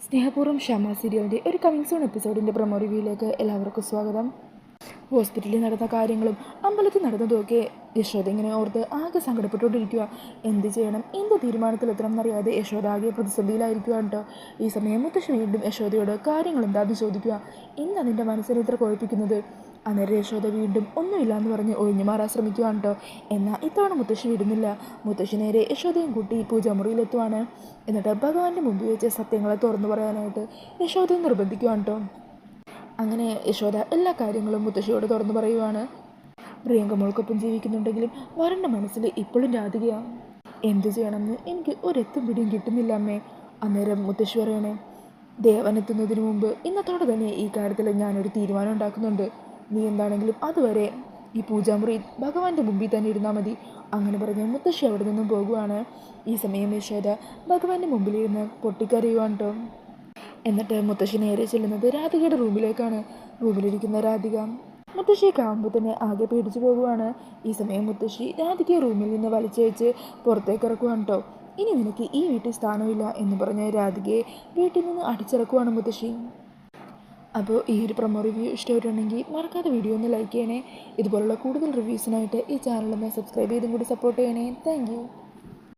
സ്നേഹപൂർവ്വം ക്ഷമ സീരിയലിൻ്റെ ഒരു കമ്മിങ് സൂൺ എപ്പിസോഡിൻ്റെ പ്രൊമോ റിവ്യൂയിലേക്ക് എല്ലാവർക്കും സ്വാഗതം. ഹോസ്പിറ്റലിൽ നടന്ന കാര്യങ്ങളും അമ്പലത്തിൽ നടന്നതുമൊക്കെ യശോദ ഇങ്ങനെ ഓർത്ത് ആകെ സങ്കടപ്പെട്ടുകൊണ്ടിരിക്കുക. എന്ത് ചെയ്യണം, എന്ത് തീരുമാനത്തിലെത്തണം എന്നറിയാതെ യശോദ ആകെ പ്രതിസന്ധിയിലായിരിക്കുക കേട്ടോ. ഈ സമയം മുത്തശ്ശി വീണ്ടും യശോദയോട് കാര്യങ്ങൾ എന്താണെന്ന് ചോദിക്കുക. എന്താ നിൻ്റെ മനസ്സിനെ ഇത്ര കുഴപ്പിക്കുന്നത്? അന്നേരം യശോദ വീണ്ടും ഒന്നുമില്ല എന്ന് പറഞ്ഞ് ഒഴിഞ്ഞു മാറാൻ ശ്രമിക്കുകയാണ് കേട്ടോ. എന്നാൽ ഇത്തവണ മുത്തശ്ശി വിടുന്നില്ല. മുത്തശ്ശി നേരെ യശോദയും കൂട്ടി പൂജാമുറിയിലെത്തുവാണ്. എന്നിട്ട് ഭഗവാന്റെ മുമ്പിൽ വെച്ച് സത്യങ്ങളെ തുറന്നു പറയാനായിട്ട് യശോദയെ നിർബന്ധിക്കുകയാണ് കേട്ടോ. അങ്ങനെ യശോദ എല്ലാ കാര്യങ്ങളും മുത്തശ്ശിയോട് തുറന്നു പറയുവാണ്. പ്രിയങ്ക മോൾക്കൊപ്പം ജീവിക്കുന്നുണ്ടെങ്കിലും വരണ്ട മനസ്സിൽ ഇപ്പോഴും രാധികയാണ്. എന്തു ചെയ്യണമെന്ന് എനിക്ക് ഒരെത്തും പിടിയും കിട്ടുന്നില്ല അമ്മേ. അന്നേരം മുത്തശ്ശി പറയണേ, ദേവനെത്തുന്നതിന് മുമ്പ് ഇന്നത്തോടെ തന്നെ ഈ കാര്യത്തിൽ ഞാനൊരു തീരുമാനം ഉണ്ടാക്കുന്നുണ്ട്. നീ എന്താണെങ്കിലും അതുവരെ ഈ പൂജാമുറി ഭഗവാന്റെ മുമ്പിൽ തന്നെ ഇരുന്നാൽ മതി. അങ്ങനെ പറഞ്ഞ് മുത്തശ്ശി അവിടെ നിന്നും പോകുവാണ്. ഈ സമയം യശോദ ഭഗവാന്റെ മുമ്പിലിരുന്ന് പൊട്ടിക്കരയുവാണ് കേട്ടോ. എന്നിട്ട് മുത്തശ്ശി നേരെ ചെല്ലുന്നത് രാധികയുടെ റൂമിലേക്കാണ്. റൂമിലിരിക്കുന്ന രാധിക മുത്തശ്ശിയെ കാണുമ്പോൾ തന്നെ ആകെ പേടിച്ചു പോകുവാണ്. ഈ സമയം മുത്തശ്ശി രാധികയെ റൂമിൽ നിന്ന് വലിച്ചയച്ച് പുറത്തേക്ക് ഇറക്കുവാണ് കേട്ടോ. ഇനി നിനക്ക് ഈ വീട്ടിൽ സ്ഥാനമില്ല എന്ന് പറഞ്ഞ് രാധികയെ വീട്ടിൽ നിന്ന് അടിച്ചിറക്കുവാണ് മുത്തശ്ശി. അപ്പോൾ ഈ ഒരു പ്രൊമോ റിവ്യൂ ഇഷ്ടമായിട്ടുണ്ടെങ്കിൽ മറക്കാതെ വീഡിയോ ഒന്ന് ലൈക്ക് ചെയ്യണേ. ഇതുപോലുള്ള കൂടുതൽ റിവ്യൂസിനായിട്ട് ഈ ചാനലൊന്ന് സബ്സ്ക്രൈബ് ചെയ്തും കൂടി സപ്പോർട്ട് ചെയ്യണേ. Thank you.